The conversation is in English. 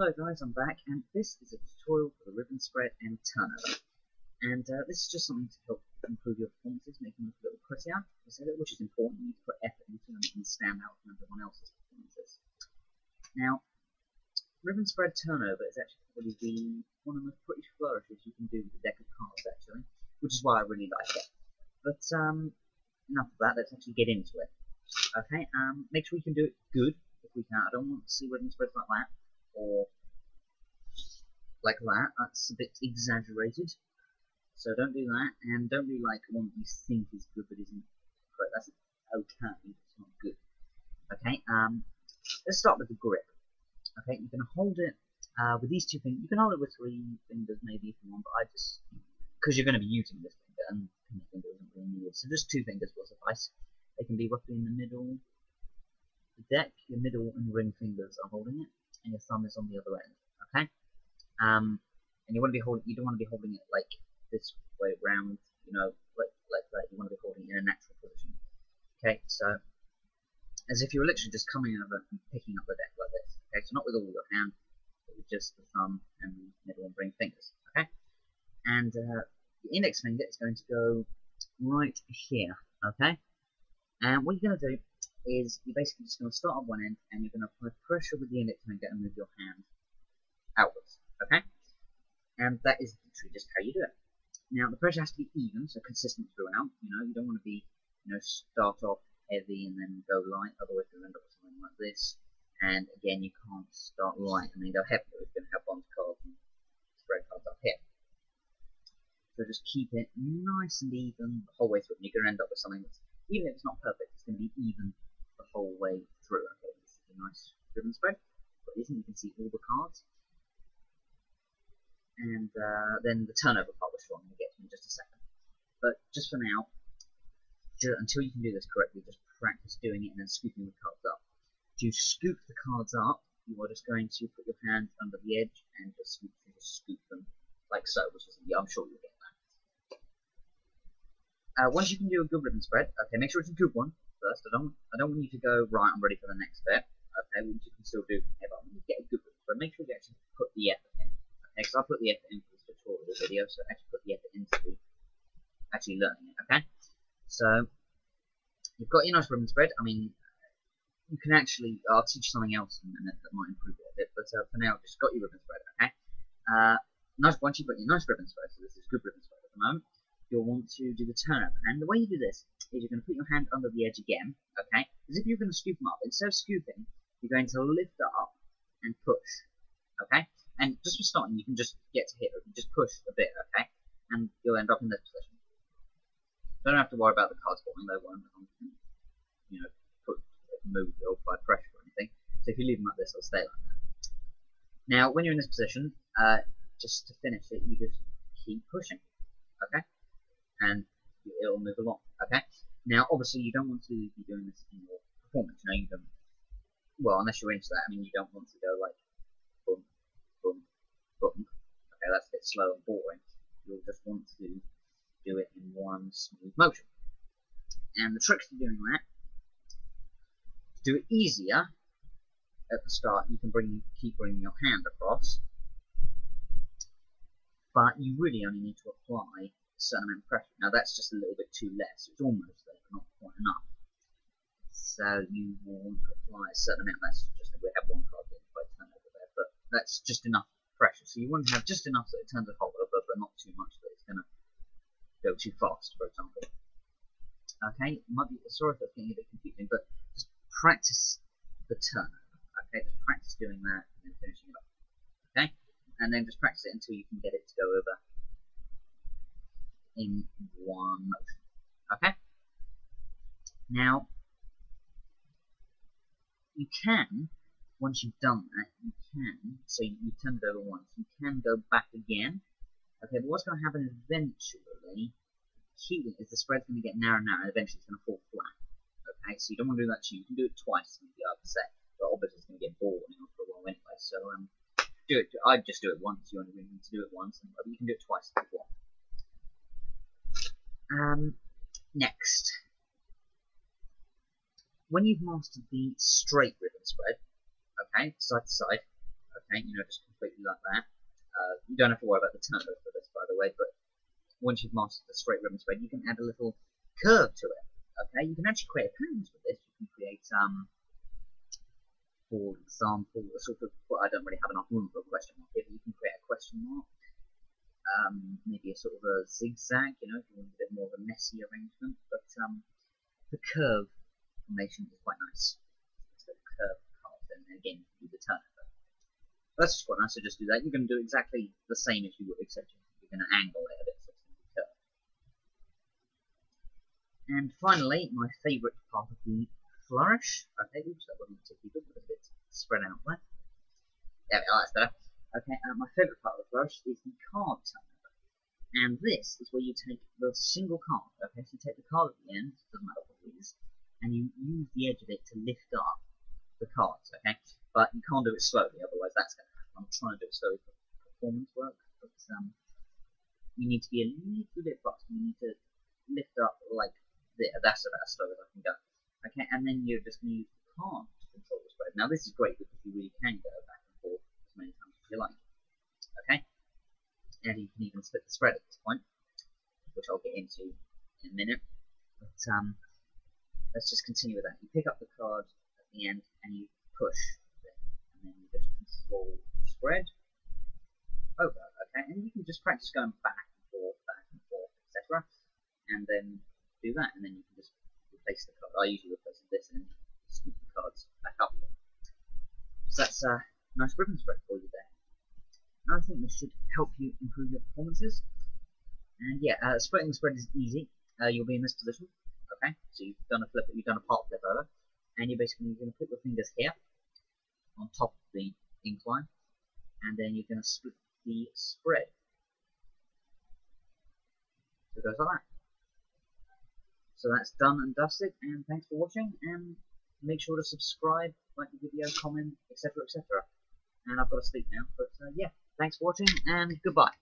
Hello guys, I'm back, and this is a tutorial for the ribbon spread and turnover. And this is just something to help improve your performances, make them look a little prettier, which is important. You need to put effort into them and stand out from everyone else's performances. Now, ribbon spread turnover is actually probably one of the most pretty flourishes you can do with a deck of cards, actually, which is why I really like it. But enough of that, let's actually get into it. Okay, make sure we can do it good if we can. I don't want to see ribbon spreads like that, or like that. That's a bit exaggerated. So don't do that, and don't do like one that you think is good but isn't correct. That's okay, it's not good. Okay, let's start with the grip. Okay, you can hold it with these two fingers. You can hold it with 3 fingers maybe if you want, but I just, because you're going to be using this finger, and the finger isn't really needed, so just 2 fingers will suffice. They can be roughly in the middle of the deck. Your middle and ring fingers are holding it, and your thumb is on the other end. Okay, and you want to be holding. You don't want to be holding it like this way around, you know, like that. You want to be holding it in a natural position. Okay, so as if you were literally just coming over and picking up the deck like this. Okay, so not with all your hand, but with just the thumb and the middle and ring fingers. Okay, and the index finger is going to go right here. Okay, and what you're going to do is you're basically just going to start on one end, and you're going to apply pressure with the index finger and move your hand outwards. Okay, and that is literally just how you do it. Now the pressure has to be even, so consistent throughout. You know, you don't want to be, you know, start off heavy and then go light, otherwise you'll end up with something like this. And again, you can't start light and then go heavy. You're going to have bonds cards and spread cards up here. So just keep it nice and even the whole way through. And you're going to end up with something that's, even if it's not perfect, it's going to be even the whole way through. Okay, this is a nice ribbon spread. But isn't, you can see all the cards. And then the turnover part, which I'm going to get to in just a second. But just for now, until you can do this correctly, just practice doing it and then scooping the cards up. To scoop the cards up, you are just going to put your hand under the edge and just scoop them like so, which is, I'm sure you'll get that. Once you can do a good ribbon spread, okay, make sure it's a good one first. I don't want you to go, right, I'm ready for the next bit. Okay, which you can still do, but when you get a good ribbon spread, make sure you actually put the effort in. Okay, because I put the effort in for this tutorial video, so I actually put the effort into actually learning it. Okay, so you've got your nice ribbon spread. I mean, you can actually, I'll teach you something else in a minute that might improve it a bit, but for now, just got your ribbon spread. Okay, once you've got your nice ribbon spread, so this is good ribbon spread at the moment, you'll want to do the turnover. And the way you do this is you're going to put your hand under the edge again. Okay, as if you're going to scoop them up. Instead of scooping, you're going to lift it up and push. Okay. And just for starting, you can just get to here, just push a bit, okay? And you'll end up in this position. Don't have to worry about the cards falling, they won't, you know, move or apply pressure or anything. So if you leave them like this, they'll stay like that. Now, when you're in this position, just to finish it, you just keep pushing, okay? And it'll move along, okay? Now, obviously, you don't want to be doing this in your performance, you know, you don't, well, unless you're into that, I mean, you don't want to go like, boom, boom, boom. Okay, that's a bit slow and boring. You'll just want to do it in one smooth motion. And the trick to doing that, to do it easier at the start, you can keep bringing your hand across, but you really only need to apply a certain amount of pressure. Now that's just a little bit too less. It's almost there, but not quite enough. So you will want to apply a certain amount. That's just, we have one card being quite turned over there, but that's just enough pressure. So you want to have just enough that it turns a hole over, but not too much that it's going to go too fast, for example. Okay, might be, sorry if that's getting a bit confusing, but just practice the turnover. Okay, just practice doing that and then finishing it up. Okay, and then just practice it until you can get it to go over in one motion. Okay, now you can, once you've done that, you can, so you've turned it over once, you can go back again. Okay, but what's going to happen eventually, key is the spread's going to get narrower and narrower, and eventually it's going to fall flat. Okay, so you don't want to do that too. You can do it twice in the other set, but obviously it's going to get boring after a while anyway. So do it. I'd just do it once. You only really need to do it once, and you can do it twice if you want. Next, when you've mastered the straight ribbon spread, okay, side to side, Okay, just completely like that. You don't have to worry about the turnover for this, by the way, but once you've mastered the straight ribbon spread, you can add a little curve to it. Okay, you can actually create patterns with this. You can create, for example, a sort of, well, I don't really have enough room for a question mark here, but you can create a question mark. Maybe a sort of a zigzag, if you want a bit more of a messy arrangement, but the curve formation is quite nice. So the curve cards, and again, you do the turnover. That's just quite nice, so just do that. You're going to do exactly the same as you would, except you're going to angle it a bit, so it's going to be curved. And finally, my favourite part of the flourish. Okay, oops, that wasn't particularly good, but a bit spread out there. There we are, that's better. Okay, my favourite part of the flourish is the card turnover. And this is where you take the single card. Okay, so you take the card at the end, doesn't matter what it is, and you use the edge of it to lift up the cards, okay? But you can't do it slowly, otherwise that's going to happen. I'm trying to do it slowly for performance work, but you need to be a little bit fast. You need to lift up like there. That's about as slow as I can go. Okay, and then you're just going to use the card to control the spread. Now this is great because you really can go back and forth as many times as you like. Okay, and you can even split the spread at this point, which I'll get into in a minute. But let's just continue with that. You pick up the card at the end and you push it, and then you just control the spread over. Okay, and you can just practice going back and forth, etc. And then do that, and then you can just replace the card. I usually replace this and scoop the cards back up again. So that's a nice ribbon spread for you there. And I think this should help you improve your performances. And yeah, splitting the spread is easy. You'll be in this position. Okay, so you've done a flip, you've done a part flip over, and you're basically going to put your fingers here on top of the incline, and then you're going to split the spread. So it goes like that. So that's done and dusted, and thanks for watching, and make sure to subscribe, like the video, comment, etc, etc. And I've got to sleep now, but yeah, thanks for watching, and goodbye.